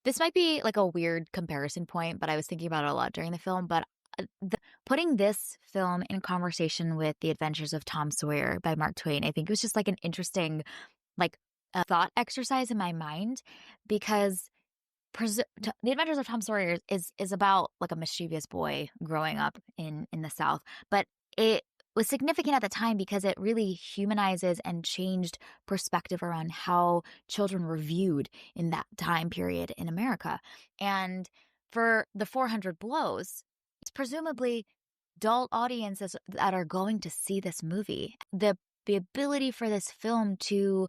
This might be like a weird comparison point, but I was thinking about it a lot during the film. But putting this film in conversation with The Adventures of Tom Sawyer by Mark Twain, I think it was just like an interesting, like, a thought exercise in my mind because The Adventures of Tom Sawyer is about like a mischievous boy growing up in the South, but it was significant at the time because it really humanizes and changed perspective around how children were viewed in that time period in America. And for the 400 Blows, it's presumably adult audiences that are going to see this movie. The ability for this film to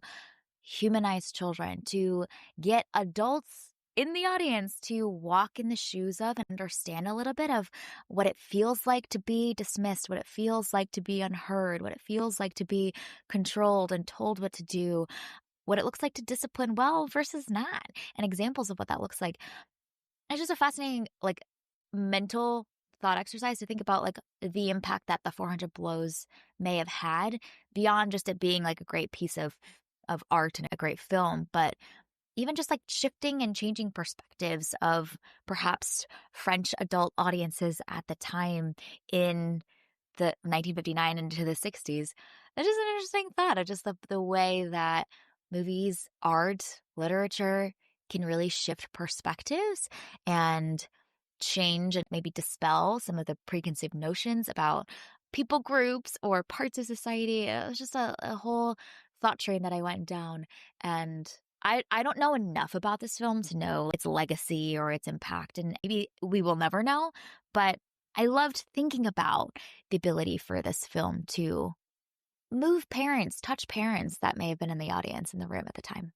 humanize children, to get adults in the audience to walk in the shoes of and understand a little bit of what it feels like to be dismissed, what it feels like to be unheard, what it feels like to be controlled and told what to do, what it looks like to discipline well versus not, and examples of what that looks like. It's just a fascinating, like, mental thought exercise to think about, like, the impact that the 400 Blows may have had beyond just it being like a great piece of art and a great film, but even just like shifting and changing perspectives of perhaps French adult audiences at the time in the 1959 into the 60s. That's just an interesting thought of just the way that movies, art, literature can really shift perspectives and change and maybe dispel some of the preconceived notions about people groups or parts of society. It was just a whole thought train that I went down. And I don't know enough about this film to know its legacy or its impact. And maybe we will never know. But I loved thinking about the ability for this film to move parents, touch parents that may have been in the audience in the room at the time.